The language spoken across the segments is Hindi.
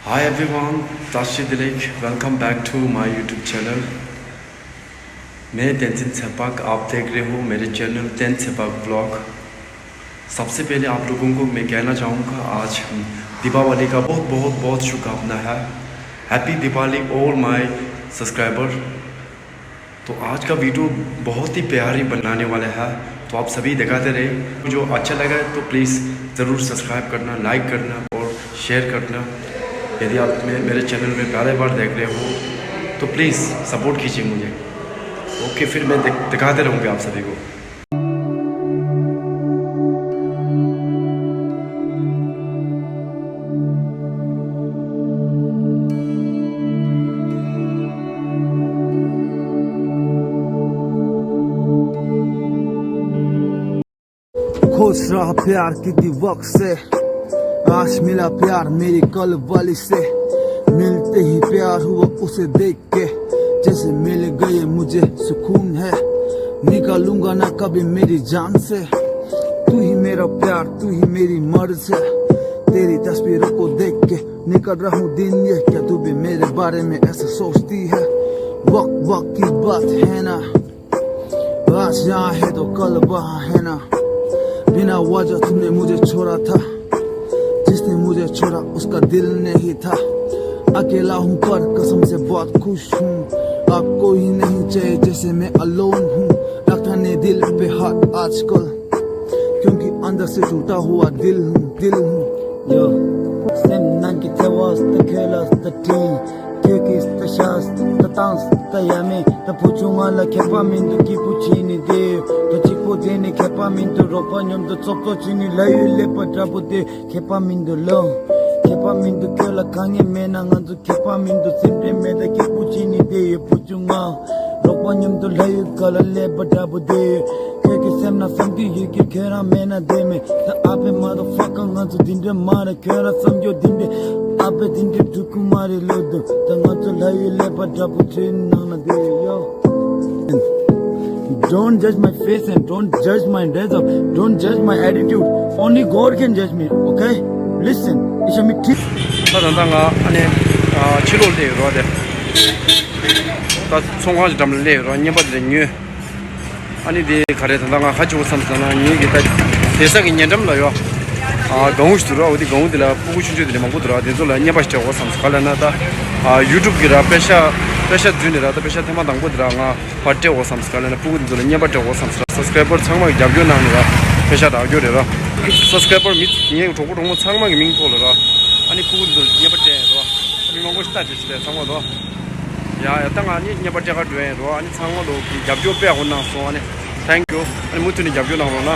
Hi everyone, Tashi Dilek. Welcome back to my YouTube channel. मैं तेंजिन सेपाक आप देख रहे हो मेरे चैनल तेन सेपाक ब्लॉग। सबसे पहले आप लोगों को मैं कहना चाहूँगा आज दीपावली का बहुत बहुत बहुत शुभकामना है। Happy Diwali all my subscriber. तो आज का वीडियो बहुत ही प्यारी बनाने वाला है, तो आप सभी दिखाते रहे। जो अच्छा लगा तो प्लीज़ ज़रूर सब्सक्राइब करना, लाइक करना और शेयर करना। यदि आप मेरे चैनल में पहले बार देख रहे हो तो प्लीज़ सपोर्ट कीजिए मुझे। ओके, फिर मैं दिखाते रहूँगा आप सभी को। खुश रहा प्यार की वक्त से, आज मिला प्यार मेरी कल वाली से। मिलते ही प्यार हुआ उसे देख के, जैसे मिल गए मुझे सुकून है। निकालूंगा ना कभी मेरी जान से, तू ही मेरा प्यार, तू ही मेरी मर्ज है। तेरी तस्वीरों को देख के निकल रहा हूँ दिन, ये क्या तू भी मेरे बारे में ऐसा सोचती है? वक्त वक्त की बात है ना, आज यहाँ है तो कल वहाँ है ना। बिना वजह तुमने मुझे छोड़ा था, जिसने मुझे छोड़ा उसका दिल नहीं था। अकेला हूँ पर कसम से बहुत खुश हूँ, अब कोई नहीं चाहिए जैसे मैं अलोन हूँ। रखता नहीं दिल पे हाथ आजकल, क्योंकि अंदर से टूटा हुआ दिल हूँ। Yo, stemmen gitti was the killers, the tea. Turkish, the shots, the dance, the yummy, the puchunga la kepa mindu ki puchini de. The chico dene kepa mindu ropanyam, the chopto chini layu lepa trapu de kepa mindu lo. Kepa mindu kyola kange mena nganzu kepa mindu simple meda ki puchini de puchunga. Ropanyam to layu kala lepa trapu de. Semna samki yiki kera mena deme the ape motherfucker nganzu dinde mare kera samyo dinde ape dinde tukumare lodo the nganzu layi lepa dapu train nana de yo. Don't judge my face and don't judge my dress up, don't judge my attitude, only God can judge me, okay? Listen, isha mi tip 나단다가 안에 치료를 해요. 다 총화지 담을 내요. 녀버들 아니 데 가래다가 가지고 삼잖아. 이게 다 대상이 년점로요. 강우시더라. 어디 강우들아 보고 싶지들이 많고 들어. 대졸라 녀바시고 삼스칼라나다. 유튜브기라 페샤 준이라다 페샤 테마 당고들아가 파테고 삼스칼라나 보고들 녀바테고 삼스 서브스크라이버 창막이 잡교나니라 페샤 라교래라. 서브스크라이버 미 그냥 조고 동무 창막이 민토라라. 아니 보고들 녀바테로 미망고 싶다 지시대 상고도 야, 땅 아니 녀바테가 돼로 아니 상고도 잡교 빼고 나서 아니 땡큐 아니 무튼이 잡교 나오나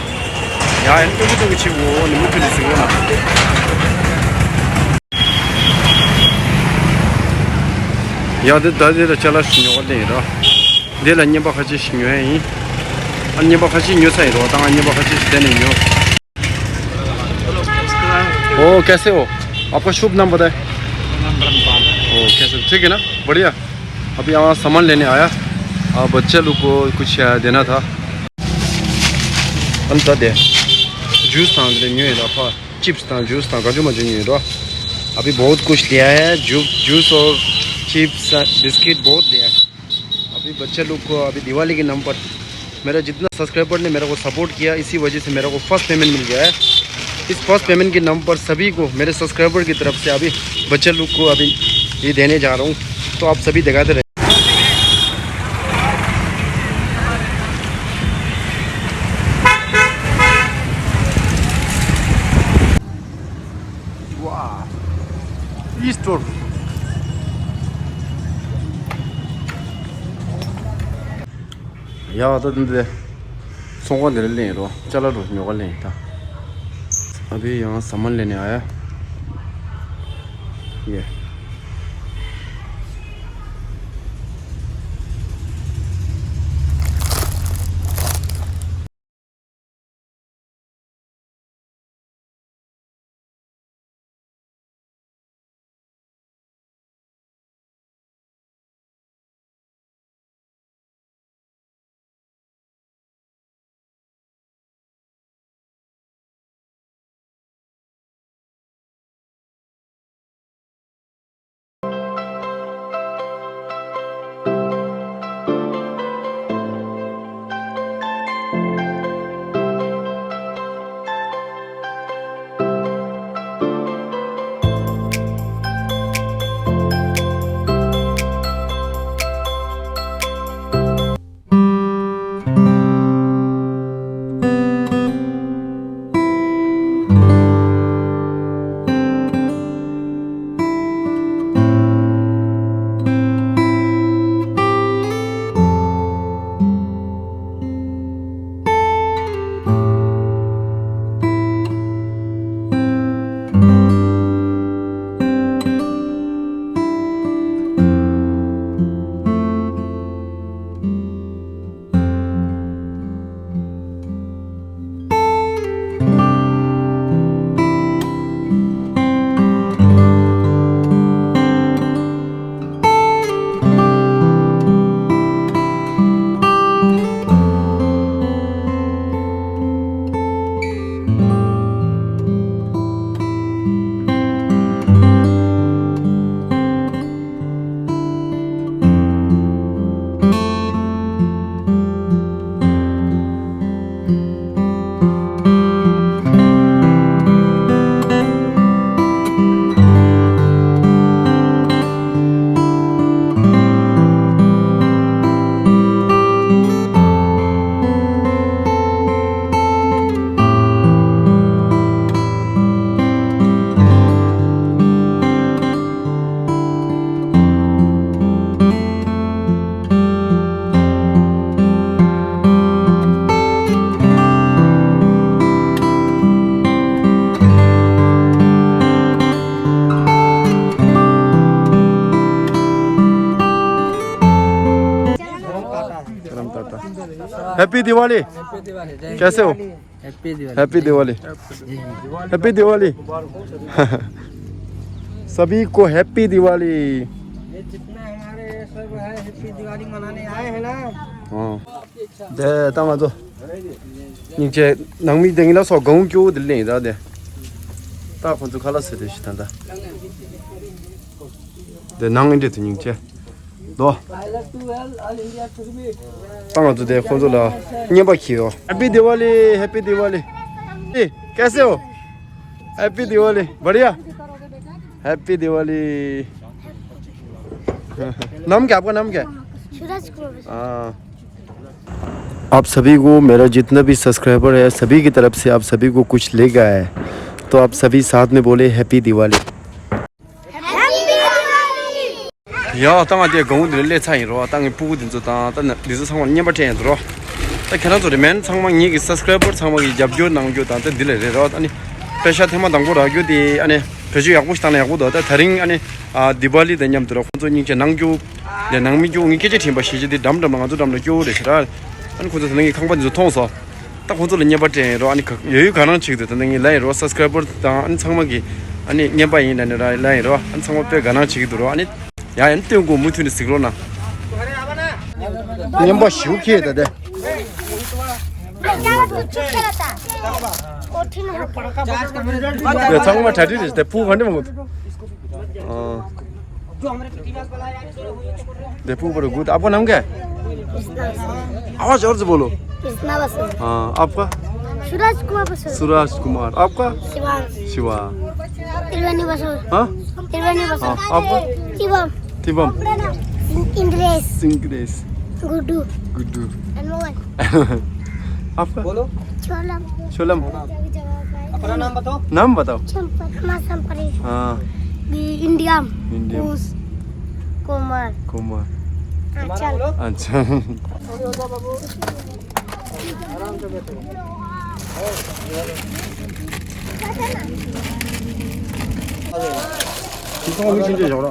야 엔토기도 치고 아니 무튼이 쓰고나 야데 다데라 잘라 신요래라 데라 녀바 같이 신요해 아니 녀바 같이 녀사이로 땅 아니 녀바 같이 되네요 ओ कैसे हो आपका शुभ नाम बताएं ओ कैसे ठीक है ना बढ़िया अभी यहाँ सामान लेने आया बच्चे लोग को कुछ देना था अंत दे जूस था न्यू ईयर चिप्स था जूस था काजू मजू न्यू ईयर अभी बहुत कुछ लिया है जूस और चिप्स बिस्किट बहुत लिया है अभी बच्चे लोग को अभी दिवाली के नाम पर मेरा जितना सब्सक्राइबर ने मेरे को सपोर्ट किया इसी वजह से मेरे को फर्स्ट पेमेंट मिल गया है इस फर्स्ट पेमेंट के नाम पर सभी को मेरे सब्सक्राइबर की तरफ से अभी बच्चे लोग को अभी ये देने जा रहा हूँ तो आप सभी दिखाते रहे Easter. या तो तुमसे सोंगा दे ले रो चलो रो न्योगा ले था अभी यहाँ सामान लेने आया ये सलाम टाटा हैप्पी दिवाली कैसे हो हैप्पी दिवाली हैप्पी दिवाली सभी को हैप्पी दिवाली जितने हमारे सब है हैप्पी दिवाली मनाने आए हैं ना 네, 따마도 이제 낭미 등이라서 공교 들리다 돼. 딱 혼자 갈았을 때 시단다. 네, 낭인데 등이제. 너 따마도 돼 혼자라 녀바키요. हैप्पी दिवाली हैप्पी दिवाली ए कैसे हो हैप्पी दिवाली बढ़िया हैप्पी दिवाली नाम क्या आपका नाम क्या है सूरज कुमार हाँ आप सभी को मेरा जितना भी सब्सक्राइबर है सभी की तरफ से आप सभी को कुछ ले गया है तो आप सभी साथ में बोले हैप्पी दिवाली या तंगा दे गौ दे ले छाई रो तंग पु दिन जो ता तन दिस संग न्य बटे रो त खेना जो मेन संग मा नि सब्सक्राइबर संग मा जब जो नंग जो ता दिले रे रो अनि पेशा थेमा दंगो रा जो दि अनि पेजु याकु स्ताना याकु द थरिंग अनि दिवाली द न्यम दरो जो नि के नंग जो de nang mi ju ngi ke je thim ba shi ji dam dam ma ju dam lo ju de sra an khu zo nang khang ban ju thong so ta khu zo le nya ba te ro ani ye ga nang chi de nang lai ro subscriber ta an chang ma gi ani nya ba yin na lai ro an chang ma pe ga nang chi gi ro ani ya en te go mu thu ni sig ro na nya ba shu ke de de chang ma thadi de pu gan de mo जो हमारे प्रतिभास वाला यार देखो बड़े गुड आपका नाम क्या है आवाज और से बोलो कृष्णा बसु हाँ आपका सूरज कुमार बसु सूरज कुमार आपका शिवांश शिवा तिरवानी बसु हाँ तिरवानी बसु हाँ आपका शिवम तिबम इंद्रेश सिंग्रेस गुड्डू गुड्डू अनमोल आपका बोलो छोलम शोलम अपना नाम बताओ नाम बताओ चंपत मासंपरी हाँ इंडियम इंडियम कुमार कुमार चल अच्छा आराम से बैठो 이거 진짜 저라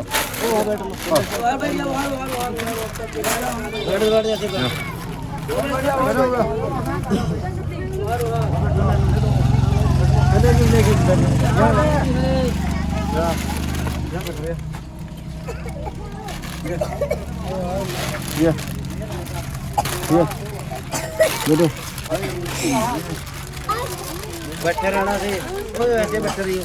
예. बोलो बैठे रहना से ऐसे बैठे रहिए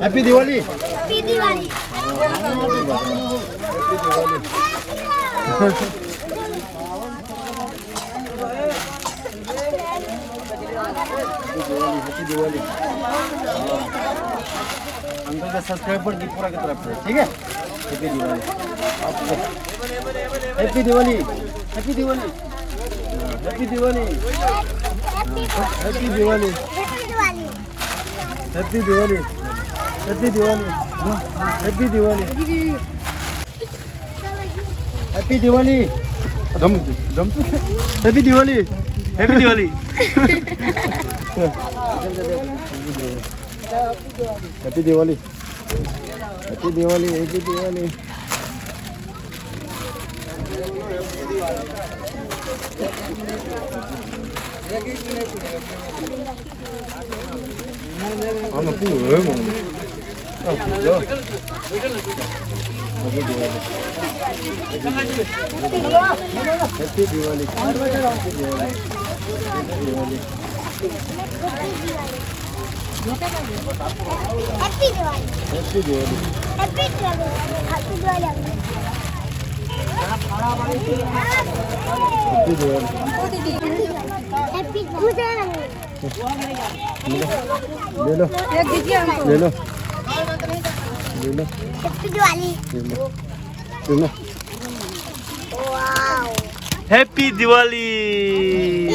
happy Diwali happy Diwali happy Diwali uncle का सब्सक्राइबर की पूरा की तरफ से ठीक है हैप्पी दिवाली आपको happy Diwali happy Diwali happy Diwali happy Diwali happy Diwali happy Diwali happy Diwali happy Diwali दम दम happy Diwali happy Diwali happy Diwali happy Diwali happy Diwali 아마 또 왜 먹는 아, 진짜? Happy Diwali happy Diwali happy Diwali happy Diwali happy Diwali happy Diwali happy Diwali happy मुझे ले लो ले लो ले लो हैप्पी दिवाली ले लो ले लो वाओ हैप्पी दिवाली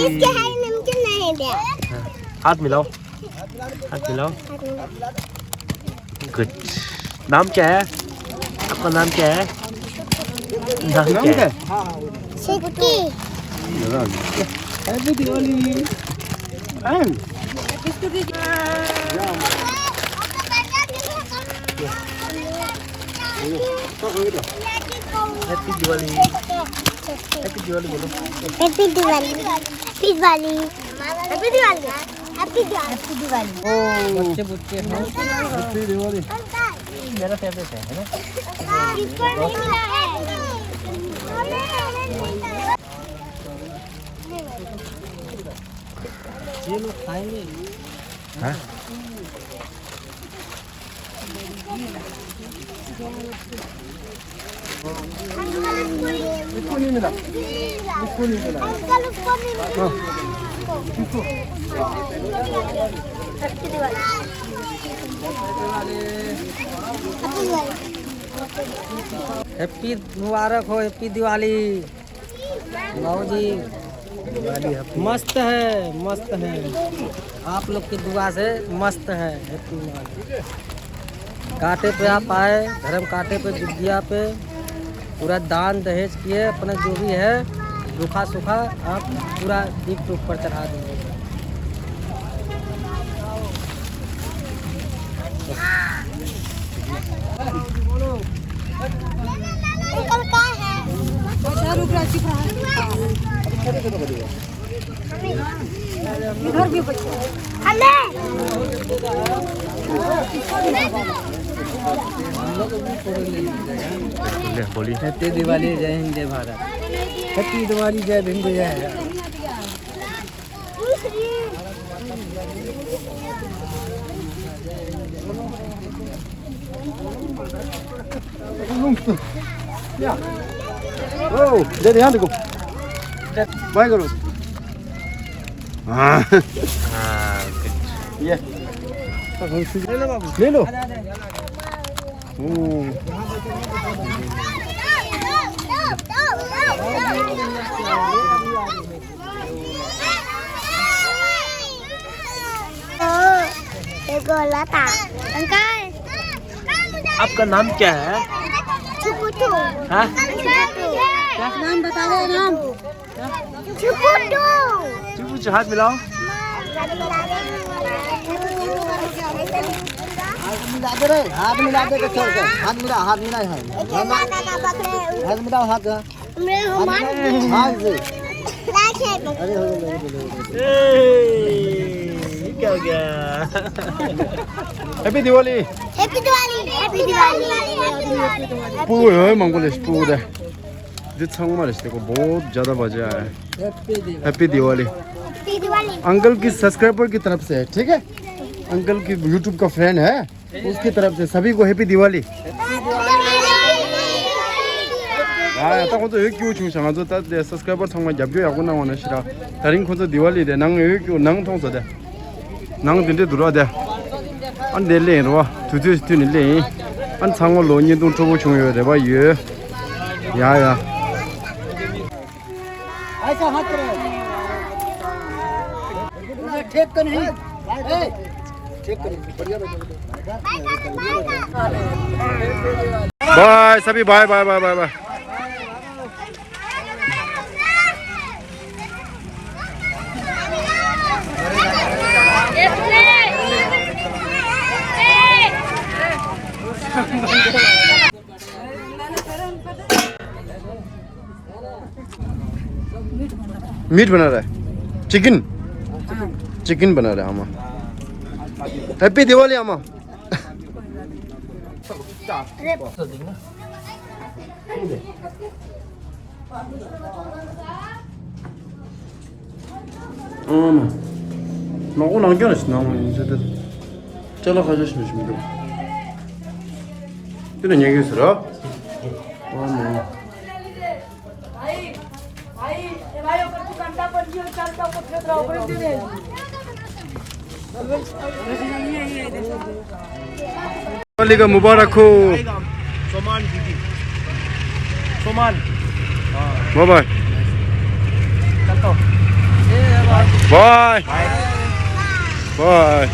इसके है नमकीन नहीं दे हाथ मिलाओ हाथ मिलाओ गुड नाम क्या है आपका नाम क्या है नाम क्या है Sikki happy Diwali happy Diwali happy Diwali बोलो happy Diwali Diwali happy Diwali happy Diwali ओ बच्चे बच्चे हैं हैप्पी दिवाली मेरा फेवरेट है ना किसको नहीं मिला है ये लोग खाएंगे हाँ इसको नहीं मिला इसको नहीं मिला अंकल उसको नहीं मिला हैप्पी दिवाली हैप्पी मुबारक हो हैप्पी दिवाली बाबू जी मस्त है आप लोग की दुआ से मस्त है हैप्पी दिवाली कांटे पे आप आए धर्म कांटे पे जुगिया पे पूरा दान दहेज किए अपना जो भी है रूखा सूखा आप पूरा दीप टूप पर चढ़ा देंगे अंकल कहाँ है इधर भी बच्चे हमें बोली हैप्पी दिवाली जय हिंद जय भारत हैप्पी दिवाली जय भीम जय ओ दे ध्यान देखो बाय करो हाँ ये ले लो बाबू ले लो गोला था अंकल आपका नाम क्या है छुपुटू हाँ नाम बता दो नाम छुपुटू चुप हाथ मिलाओ हाथ मिला दे के छोड़ दे हाथ मिला है हाथ मिलाओ हाथ हाथ से अरे हो क्या हो गया happy Diwali happy Diwali happy Diwali पूरा है मंगोलिश पूरा जो 정말 इसको बहुत ज़्यादा बजा है happy Diwali happy Diwali uncle की सब्सक्राइबर की तरफ से है ठीक है अंकल की यूट्यूब का फैन है उसकी तरफ से सभी को हैप्पी दिवाली 아, 딱 혼자 여기 오고 싶어서 딱 내 서스크라이버 정말 잡혀야고 나오는 시라 다른 콘서 디왈리 돼 낭 여기 낭 통서 돼낭 빈데 들어와 돼안 내래 와 두두 스티니래 안 상어 로니 동 저거 중요해 돼 봐요 야야 ऐसा हाथ करो ठीक कर नहीं ठीक कर बढ़िया बाय सभी bye bye bye bye bye meat बना रहा है चिकन बना रहा है आमा हैप्पी दिवाली आमा 나고 남겨놨어 나무 이제 잘라가주시면 이런 얘기 있어라 दिवाली का मुबारक हो सोमान दीदी सोमान बाय बाय बाय बाय